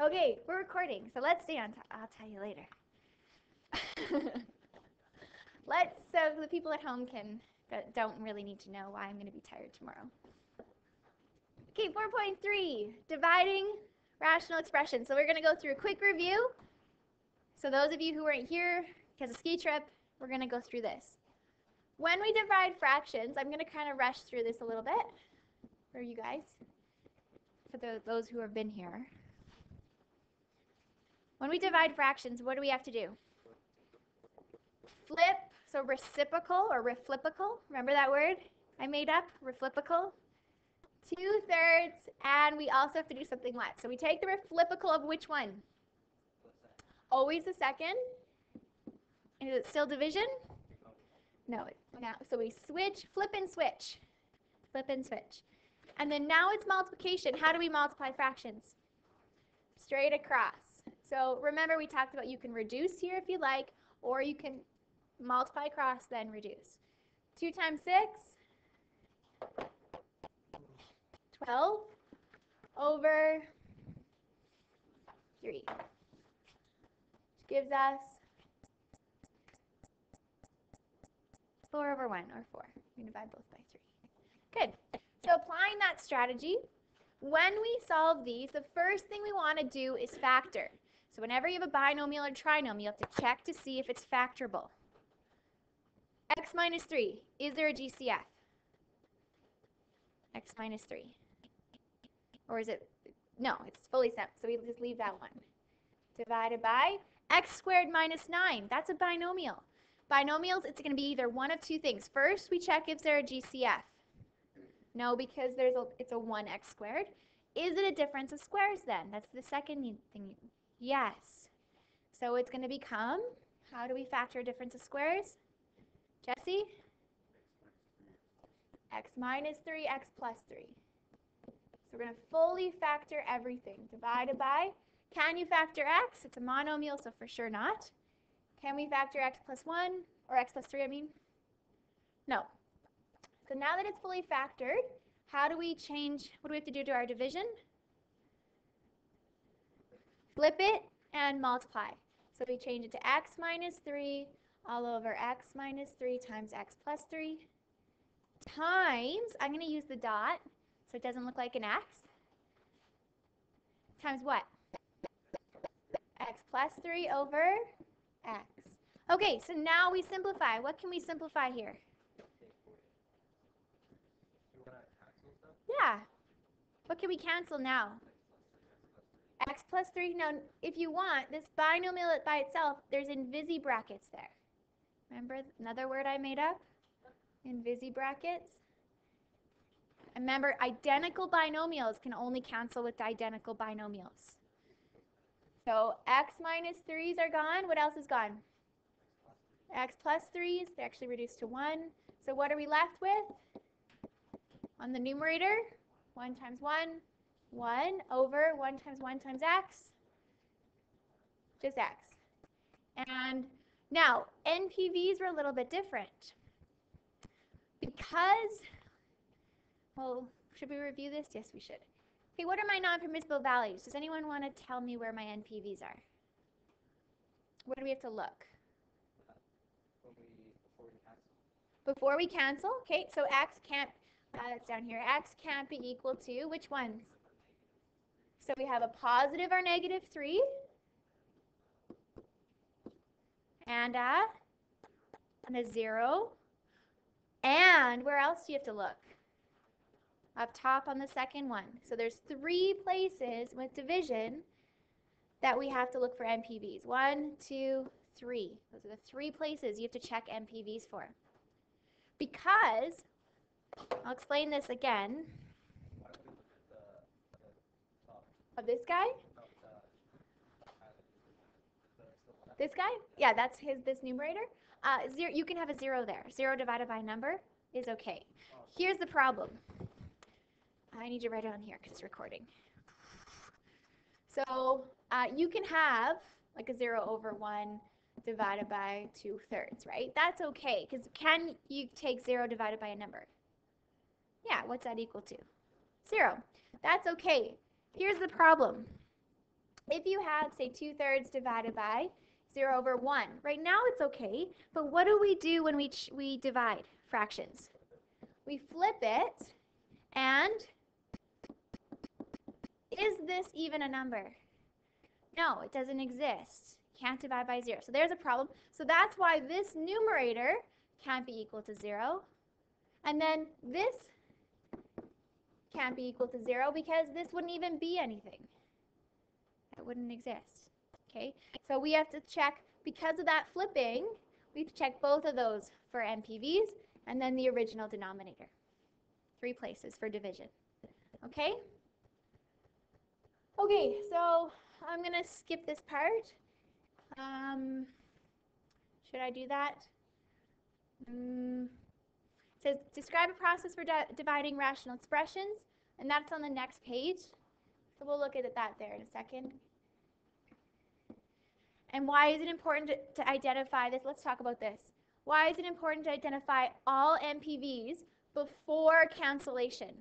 Okay, we're recording, so let's stay on. I'll tell you later. So the people at home don't really need to know why I'm going to be tired tomorrow. Okay, 4.3, dividing rational expressions. So we're going to go through a quick review. So those of you who weren't here because of ski trip, we're going to go through this. When we divide fractions, I'm going to kind of rush through this a little bit for you guys, for those who have been here. When we divide fractions, what do we have to do? Flip, so reciprocal or reflipical. Remember that word I made up? Reflipical. 2/3, and we also have to do something what? So we take the reflipical of which one? Always the second. And is it still division? No. Now, so we switch, flip and switch. Flip and switch. And then now it's multiplication. How do we multiply fractions? Straight across. So remember we talked about you can reduce here if you like, or you can multiply across, then reduce. 2 times 6, 12 over 3, which gives us 4 over 1, or 4. We divide both by 3. Good. So applying that strategy, when we solve these, the first thing we want to do is factor. So whenever you have a binomial or trinomial, you have to check to see if it's factorable. X minus 3, is there a GCF? X minus 3. Or is it, no, it's fully set, so we just leave that one. Divided by x squared minus 9, that's a binomial. Binomials, it's going to be either one of two things. First, we check if they're a GCF. No, because it's a 1x squared. Is it a difference of squares then? That's the second thing. Yes. So it's going to become, how do we factor a difference of squares? Jesse? X minus 3, x plus 3. So we're going to fully factor everything. Divided by, can you factor x? It's a monomial, so for sure not. Can we factor x plus 1, or x plus 3, I mean? No. So now that it's fully factored, how do we change, what do we have to do to our division? Flip it and multiply. So we change it to x minus 3 all over x minus 3 times x plus 3 times, I'm going to use the dot so it doesn't look like an x, times what? X plus 3 over x. Okay, so now we simplify. What can we simplify here? Yeah. What can we cancel now? X plus 3. Now, if you want, this binomial by itself, there's invisi brackets there. Remember another word I made up? Invisi brackets. Remember, identical binomials can only cancel with identical binomials. So x minus 3s are gone. What else is gone? X plus 3s, they're actually reduced to 1. So what are we left with? On the numerator, 1 times 1, 1 over 1 times 1 times x, just x. And now, NPVs were a little bit different. Because, well, should we review this? Yes, we should. Okay, what are my non-permissible values? Does anyone want to tell me where my NPVs are? Where do we have to look? Before we cancel, okay, so x can't, it's down here, x can't be equal to which ones? So we have a positive or negative 3, and a 0, and where else do you have to look? Up top on the second one. So there's 3 places with division that we have to look for NPVs. 1, 2, 3. Those are the 3 places you have to check NPVs for. Because, I'll explain this again. Of this guy? This guy? Yeah, that's this numerator. 0, you can have a 0 there. 0 divided by a number is okay. Here's the problem. I need to write it on here because it's recording. So you can have like a 0 over 1 divided by 2/3, right? That's okay, because can you take 0 divided by a number? Yeah, what's that equal to? 0. That's okay. Here's the problem. If you had, say, 2/3 divided by 0 over 1, right now it's okay, but what do we do when we divide fractions? We flip it, and is this even a number? No, it doesn't exist. Can't divide by 0. So there's a problem. So that's why this numerator can't be equal to 0. And then this can't be equal to 0 because this wouldn't even be anything. It wouldn't exist. Okay, so we have to check, because of that flipping, we have to check both of those for NPVs and then the original denominator. 3 places for division. Okay? Okay, so I'm going to skip this part. Should I do that? It says describe a process for dividing rational expressions, and that's on the next page. So we'll look at that there in a second. And why is it important to identify this? Let's talk about this. Why is it important to identify all NPVs before cancellation?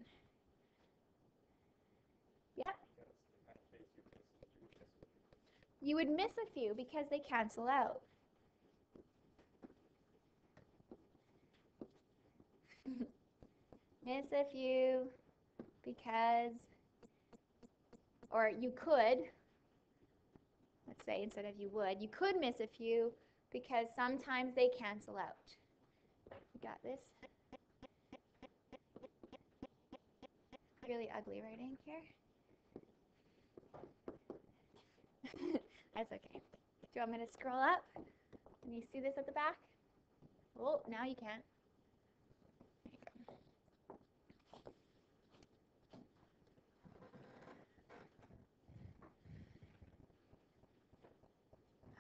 Yeah? You would miss a few because they cancel out. Miss a few because, or you could, let's say instead of you could miss a few because sometimes they cancel out. You got this? Really ugly writing here. That's okay. Do you want me to scroll up? Can you see this at the back? Oh, now you can't.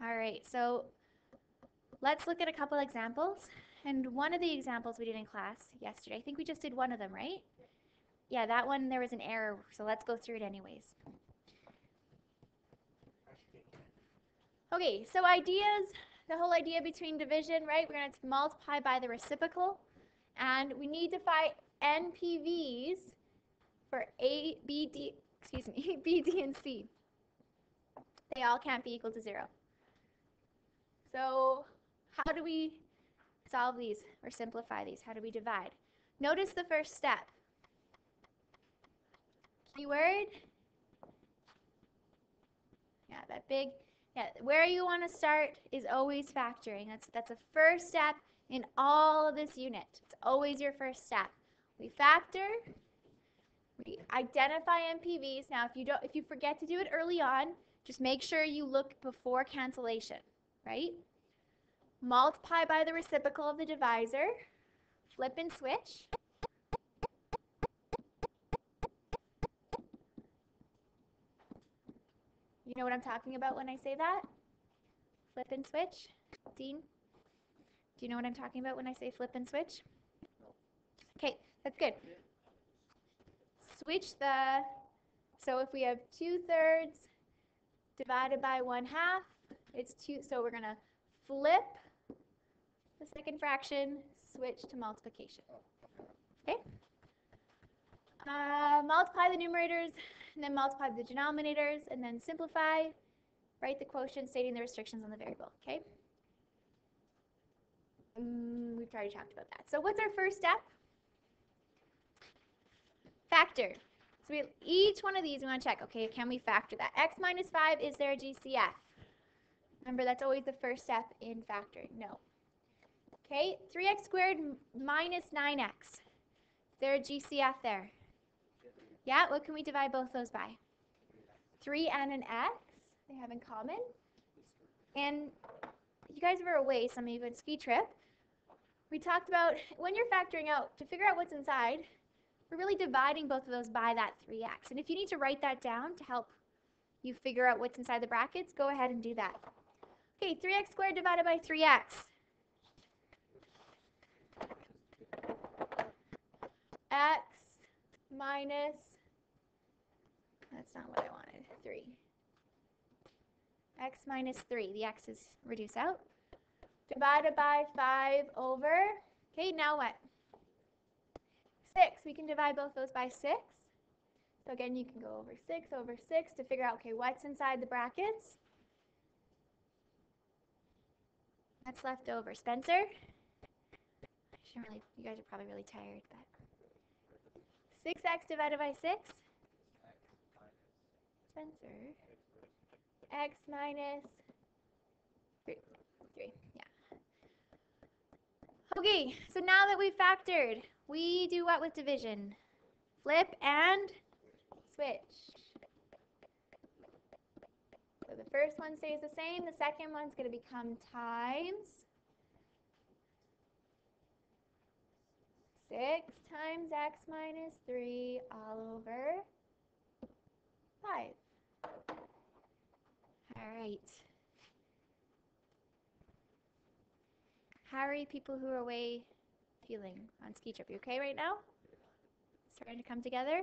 All right, so let's look at a couple examples. And one of the examples we did in class yesterday, I think we just did one of them, right? Yeah, that one there was an error, so let's go through it anyways. Okay, so ideas, the whole idea between division, right? We're going to multiply by the reciprocal, and we need to find NPVs for A, B, D, excuse me, B, D, and C. They all can't be equal to 0. So how do we solve these or simplify these? How do we divide? Notice the first step. Keyword. Yeah, that big. Yeah, where you want to start is always factoring. That's a first step in all of this unit. It's always your first step. We factor. We identify NPVs. Now, if you forget to do it early on, just make sure you look before cancellation, right? Multiply by the reciprocal of the divisor. Flip and switch. You know what I'm talking about when I say that? Flip and switch. Dean, do you know what I'm talking about when I say flip and switch? Okay, that's good. Switch so if we have 2/3 divided by 1/2, it's 2, so we're going to flip the second fraction, switch to multiplication. Okay? Multiply the numerators, and then multiply the denominators, and then simplify. Write the quotient stating the restrictions on the variable. Okay? We've already talked about that. So what's our first step? Factor. So each one of these we want to check. Okay, can we factor that? X minus 5, is there a GCF? Remember, that's always the first step in factoring. No. Okay, 3x squared minus 9x. Is there a GCF there? Yeah, what can we divide both those by? 3 and an x, they have in common. And you guys were away, some of you went ski trip. We talked about when you're factoring out, to figure out what's inside, we're really dividing both of those by that 3x. And if you need to write that down to help you figure out what's inside the brackets, go ahead and do that. Okay, 3x squared divided by 3x. X minus, that's not what I wanted, 3. X minus 3, the x's reduce out. Divided by 5 over, okay, now what? 6, we can divide both those by 6. So again, you can go over 6 to figure out, okay, what's inside the brackets? What's left over? Spencer? You guys are probably really tired, but 6x divided by 6? Spencer? X minus 3. Yeah. Okay, so now that we've factored, we do what with division? Flip and switch. So the first one stays the same. The second one's going to become times 6 times x minus 3 all over 5. All right. How are you people who are away feeling on ski trip? You okay right now? Starting to come together?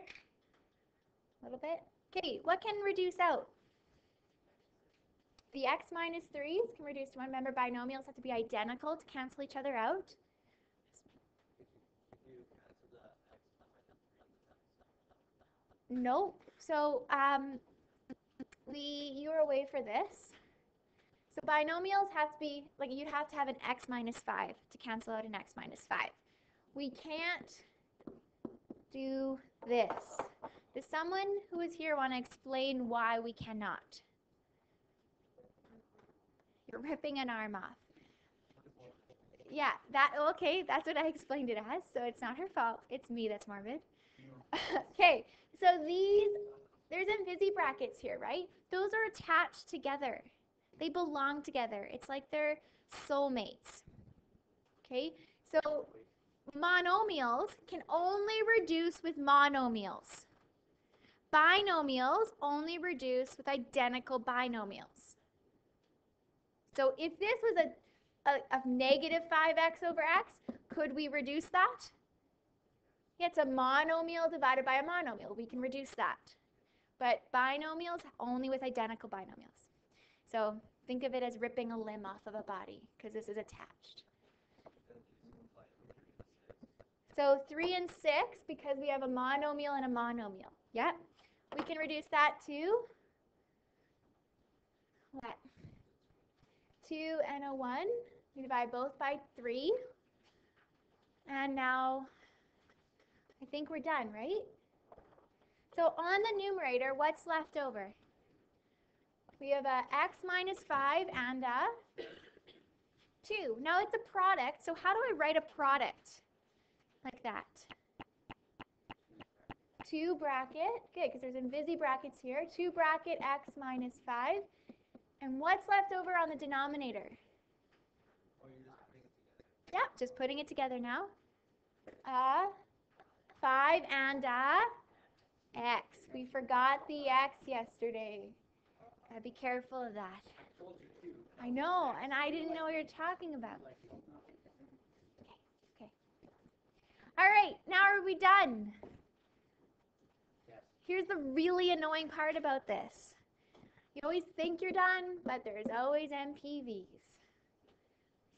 A little bit? Okay, what can reduce out? The x minus 3's can reduce to 1. Remember, binomials have to be identical to cancel each other out. Nope. So you were away for this. So binomials have to be, like, you'd have to have an x minus 5 to cancel out an x minus 5. We can't do this. Does someone who is here want to explain why we cannot? You're ripping an arm off. Yeah, okay, that's what I explained it as, so it's not her fault. It's me that's morbid. Okay, so there's invisi brackets here, right? Those are attached together. They belong together. It's like they're soulmates. Okay, so monomials can only reduce with monomials. Binomials only reduce with identical binomials. So if this was a negative 5x over x, could we reduce that? Yeah, it's a monomial divided by a monomial. We can reduce that. But binomials only with identical binomials. So think of it as ripping a limb off of a body because this is attached. So 3 and 6, because we have a monomial and a monomial. Yep. We can reduce that to what? 2 and a 1. We divide both by 3. And now I think we're done, right? So on the numerator, what's left over? We have a x minus 5 and a 2. Now it's a product, so how do I write a product? Like that. 2 bracket, good, because there's invisi brackets here. 2 bracket x minus 5. And what's left over on the denominator? Yeah, just putting it together now. 5 and x. We forgot the x yesterday. Gotta be careful of that. I know, and I didn't know what you're talking about. Okay. All right, now are we done? Here's the really annoying part about this. You always think you're done, but there's always MPVs.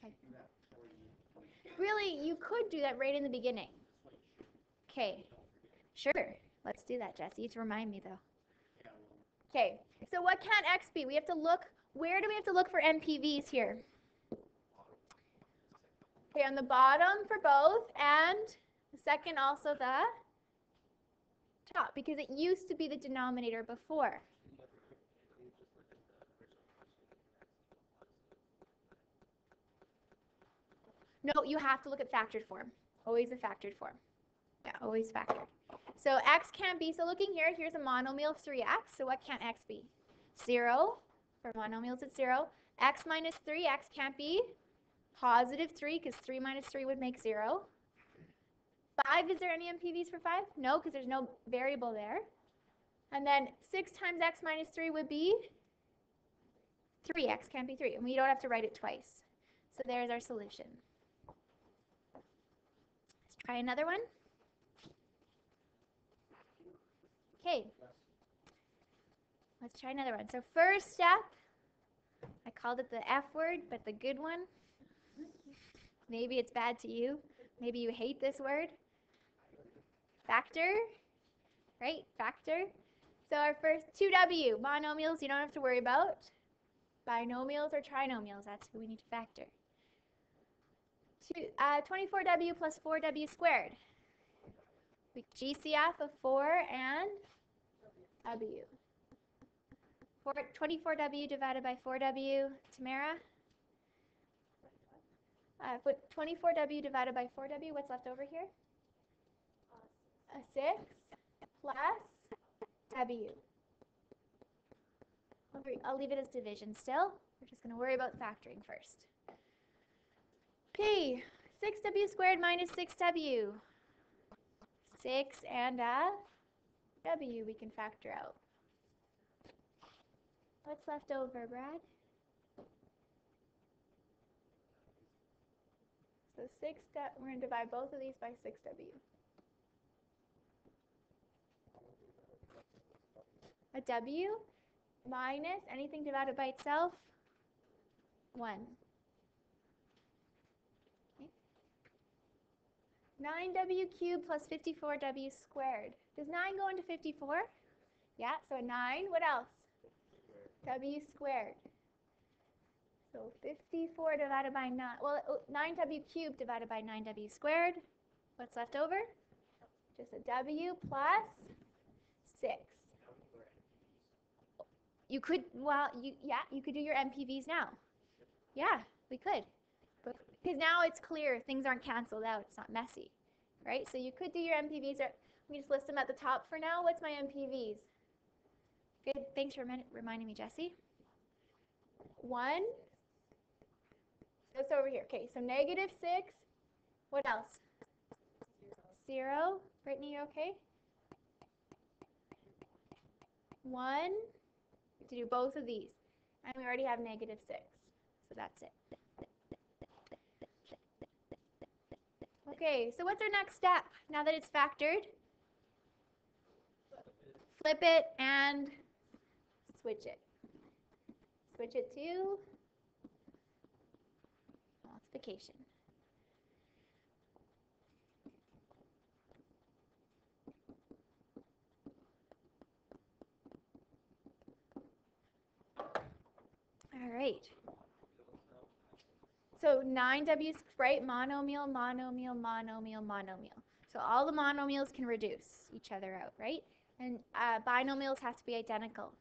Okay. Really, you could do that right in the beginning. Okay, sure. Let's do that, Jesse, to remind me, though. Okay, so what can x be? We have to look, where do we have to look for MPVs here? Okay, on the bottom for both, and the second also the top, because it used to be the denominator before. No, you have to look at factored form. Always a factored form. Yeah, always factored. So x can't be, so looking here, here's a monomial of 3x, so what can't x be? 0, for monomials it's 0. X minus 3, x can't be positive 3, because 3 minus 3 would make 0. 5, is there any MPVs for 5? No, because there's no variable there. And then 6 times x minus 3 would be 3x, can't be 3, and we don't have to write it twice. So there's our solution. Let's try another one. Okay, let's try another one. So first step, I called it the F word, but the good one. Maybe it's bad to you. Maybe you hate this word. Factor right? Factor. So our first 2W, monomials you don't have to worry about. Binomials or trinomials, that's who we need to factor. 24W plus 4W squared. GCF of 4 and W. 24W divided by 4W. Tamara? Put 24W divided by 4W. What's left over here? A 6 plus W. I'll leave it as division still. We're just going to worry about factoring first. Okay, 6W squared minus 6W. 6 and a W we can factor out. What's left over, Brad? So we're going to divide both of these by 6W. A W minus anything divided by itself, 1. Okay. 9W cubed plus 54W squared. Does 9 go into 54? Yeah, so 9. What else? W squared. So 54 divided by 9. Well, 9W cubed divided by 9W squared. What's left over? Just a W plus 6. You could, you could do your MPVs now. Yeah, we could. Because now it's clear, things aren't canceled out, it's not messy, right? So you could do your MPVs, let me just list them at the top for now. What's my MPVs? Good, thanks for reminding me, Jessie. 1, that's over here. Okay, so negative 6, what else? 0, Brittany, you okay? 1, to do both of these. And we already have negative 6, so that's it. Okay, so what's our next step now that it's factored? Flip it and switch it. Switch it to multiplication. All right. So 9W's, right? Monomial, monomial, monomial, monomial. So all the monomials can reduce each other out, right? And binomials have to be identical.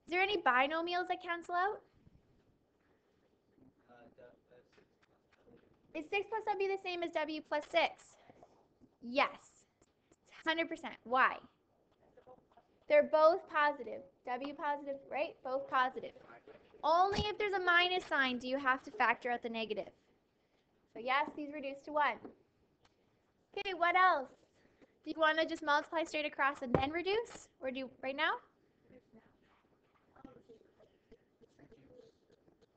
Is there any binomials that cancel out? Is 6 plus W the same as W plus 6? Yes. 100%. Why? They're both positive. W positive, right? Both positive. Only if there's a minus sign do you have to factor out the negative. So yes, these reduce to 1. Okay, what else? Do you want to just multiply straight across and then reduce? Or do you right now?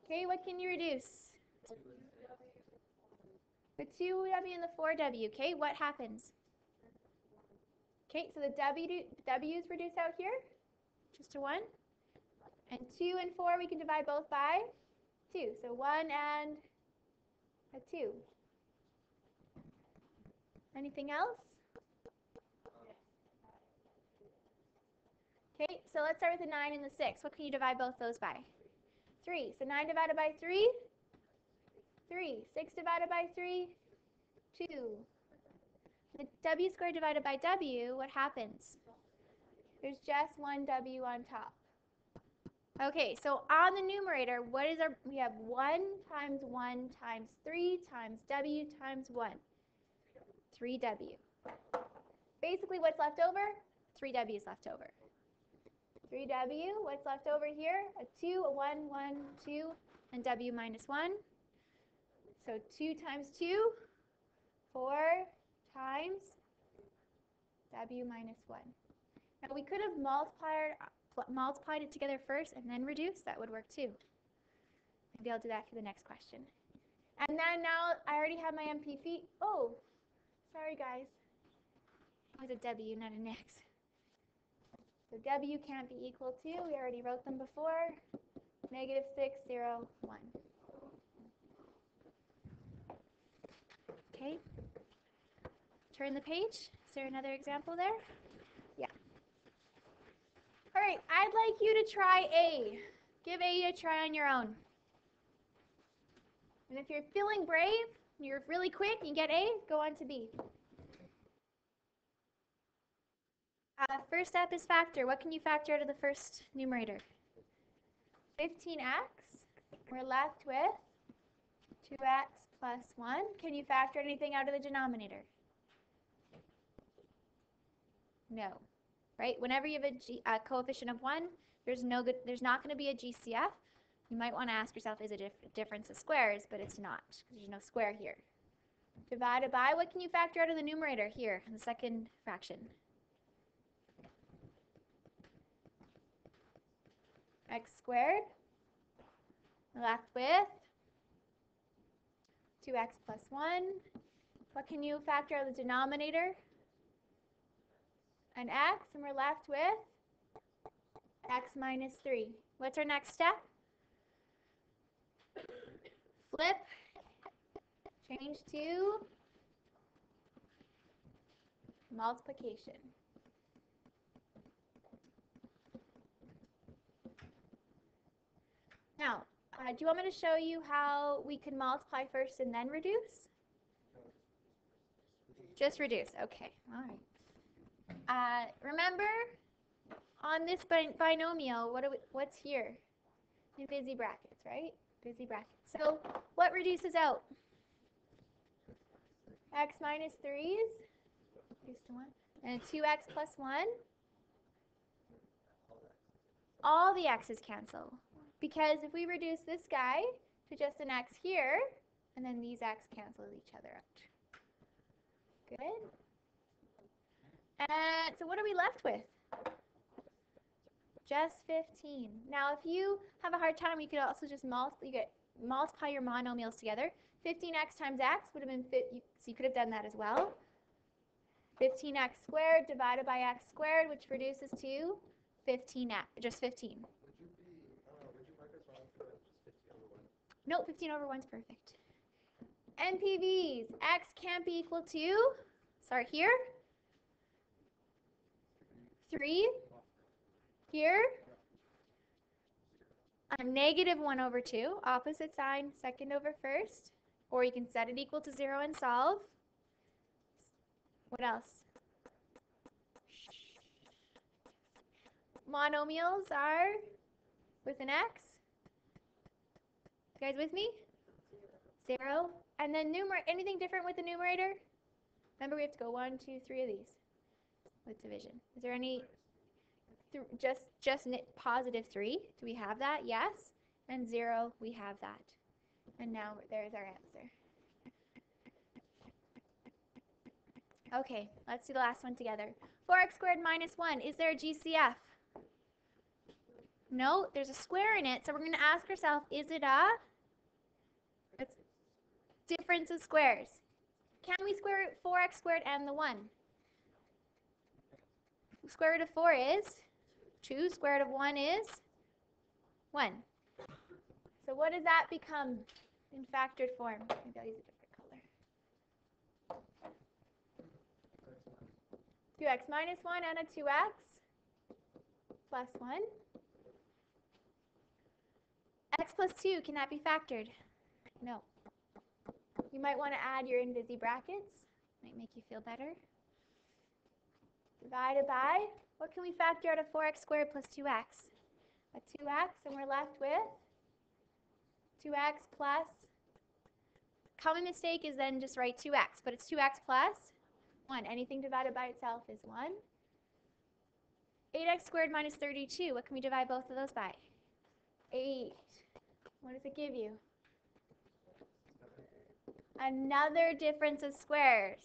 Okay, what can you reduce? The 2W and the 4W. Okay, what happens? Okay, so the W's reduce out here, just to 1. And 2 and 4 we can divide both by 2. So 1 and a 2. Anything else? Okay, so let's start with the 9 and the 6. What can you divide both those by? 3. So 9 divided by 3, 3. 6 divided by 3, 2. The W squared divided by W, what happens? There's just 1 W on top. Okay, so on the numerator, what is we have 1 times 1 times 3 times W times 1. 3W. Basically, what's left over? 3W is left over. 3W, what's left over here? A 2, a 1, 1, 2, and W minus 1. So 2 times 2, 4 times W minus 1. Now we could have multiplied it together first and then reduced. That would work too. Maybe I'll do that for the next question. And then now I already have my MPV. Oh, sorry guys. It was a W, not an X. So W can't be equal to, we already wrote them before, negative 6, 0, 1. Okay. Turn the page. Is there another example there? Yeah. try A. Give A a try on your own. And if you're feeling brave, you're really quick, you get A, go on to B. First step is factor. What can you factor out of the first numerator? 15x. We're left with 2x plus 1. Can you factor anything out of the denominator? No. Right? Whenever you have a coefficient of 1, there's not going to be a GCF. You might want to ask yourself, is it a difference of squares? But it's not, because there's no square here. Divided by, what can you factor out of the numerator here in the second fraction? X squared. Left with 2x plus 1. What can you factor out of the denominator? An x, and we're left with x minus 3. What's our next step? Flip, change to multiplication. Now, do you want me to show you how we can multiply first and then reduce? Just reduce. Okay. All right. Remember, on this binomial, what's here? In busy brackets, right? Busy brackets. So what reduces out? X minus 3's reduced to 1. And 2x plus 1. All the x's cancel. Because if we reduce this guy to just an x here, and then these x cancel each other out. Good. And so what are we left with? Just 15. Now, if you have a hard time, you could also just multiply your monomials together. 15x times x would have been, so you could have done that as well. 15x squared divided by x squared, which reduces to 15x, just 15. Would you mark this wrong for just 15 over 1? No, 15 over 1 is perfect. NPVs, x can't be equal to, start here, 3, here, a negative 1 over 2, opposite sign, second over first, or you can set it equal to 0 and solve. What else? Monomials are with an x. You guys with me? 0. And then anything different with the numerator? Remember, we have to go 1, 2, 3 of these with division. Is there any just positive 3? Do we have that? Yes. And 0, we have that. And now there's our answer. Okay, let's do the last one together. 4x squared minus 1. Is there a GCF? No, there's a square in it. So we're going to ask ourselves, is it a difference of squares? Can we square root 4x squared and the 1? Square root of 4 is 2. Square root of 1 is 1. So what does that become in factored form? Maybe I'll use a different color. 2x minus 1 and a 2x plus 1. X plus 2, can that be factored? No. You might want to add your in busy brackets. Might make you feel better. Divided by, what can we factor out of 4x squared plus 2x? A 2x, and we're left with 2x plus, common mistake is then just write 2x, but it's 2x plus 1. Anything divided by itself is 1. 8x squared minus 32, what can we divide both of those by? 8. What does it give you? Another difference of squares.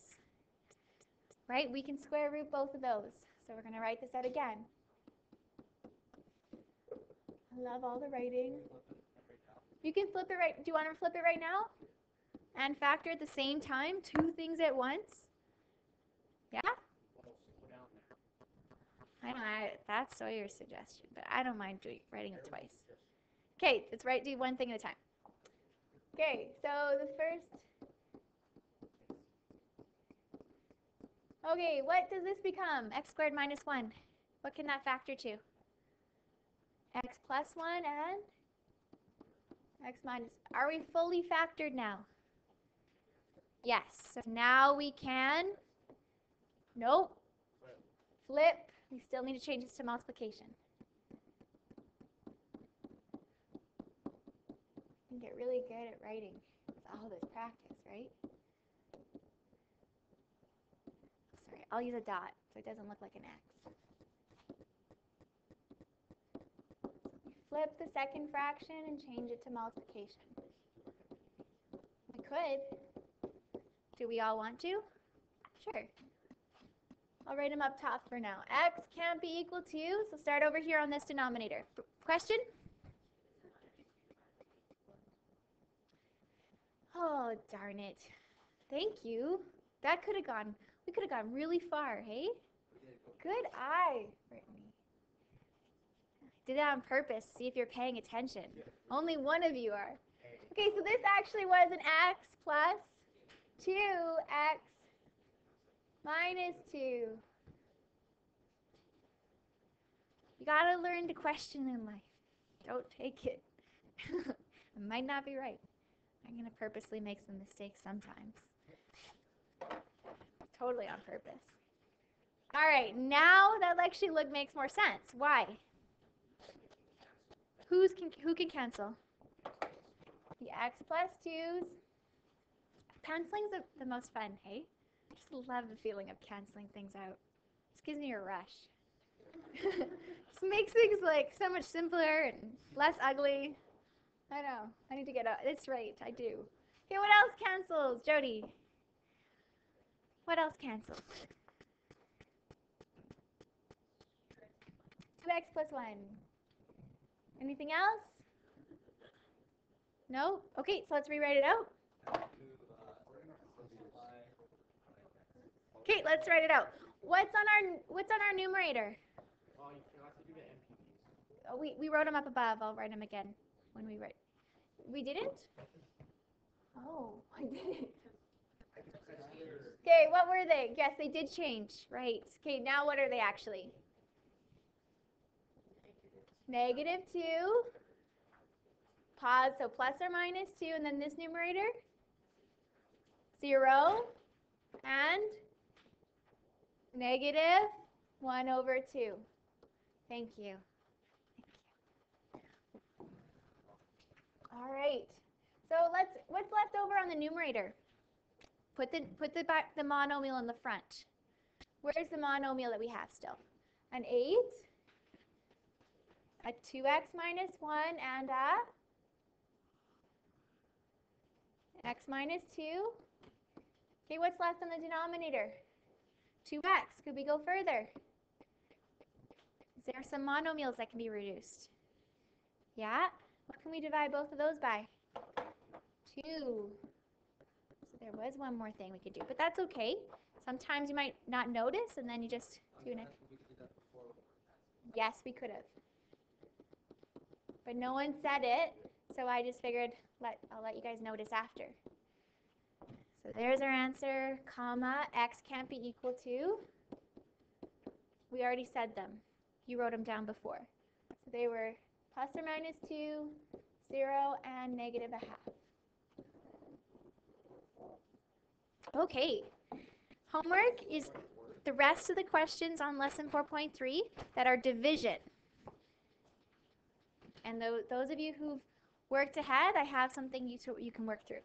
Right? We can square root both of those. So we're going to write this out again. I love all the writing. You can flip it right. Do you want to flip it right now? And factor at the same time? 2 things at once? Yeah? I know, that's Sawyer's suggestion, but I don't mind writing it twice. Okay, let's do 1 thing at a time. Okay, so the first. Okay, what does this become? X squared minus 1. What can that factor to? X plus 1 and x minus. Are we fully factored now? Yes. So now we can, nope, flip. We still need to change this to multiplication. You can get really good at writing with all this practice, right? Sorry, I'll use a dot so it doesn't look like an X. Flip the second fraction and change it to multiplication. We could. Do we all want to? Sure. I'll write them up top for now. X can't be equal to, so start over here on this denominator. Question? Oh, darn it. Thank you. That could have gone, we could have gone really far, hey? Good eye, Brittany. Did that on purpose, see if you're paying attention. Only one of you are. Okay, so this actually was an x plus 2x minus 2. You gotta learn to question in life. Don't take it. It might not be right. I'm gonna purposely make some mistakes sometimes. Totally on purpose. All right, now that actually makes more sense. Why? Who can cancel? The x plus 2's. Canceling's the most fun, hey? I just love the feeling of canceling things out. This gives me a rush. This makes things like so much simpler and less ugly. I know. I need to get out. It's right. I do. Okay, what else cancels? Jody. What else cancels? 2x plus 1. Anything else? No? Okay, so let's rewrite it out. Okay, let's write it out. What's on our numerator? Oh, we wrote them up above. I'll write them again when we write. We didn't? Oh, I didn't. Okay, what were they? Yes, they did change. Right. Okay, now what are they actually? Negative 2. Pause, so plus or minus 2, and then this numerator? 0 and negative 1 over 2. Thank you. All right. So what's left over on the numerator? Put the monomial in the front. Where's the monomial that we have still? An 8, a 2x minus 1, and a x minus 2. Okay, what's left on the denominator? 2x. Could we go further? Is there some monomials that can be reduced? Yeah? What can we divide both of those by? 2. So there was one more thing we could do, but that's okay. Sometimes you might not notice, and then you just do it. Yes, we could have. But no one said it, so I just figured I'll let you guys notice after. So there's our answer, comma, x can't be equal to. We already said them. You wrote them down before. So they were plus or minus 2, 0, and negative 1/2. Okay. Homework is the rest of the questions on lesson 4.3 that are division. And those of you who've worked ahead, I have something you can work through.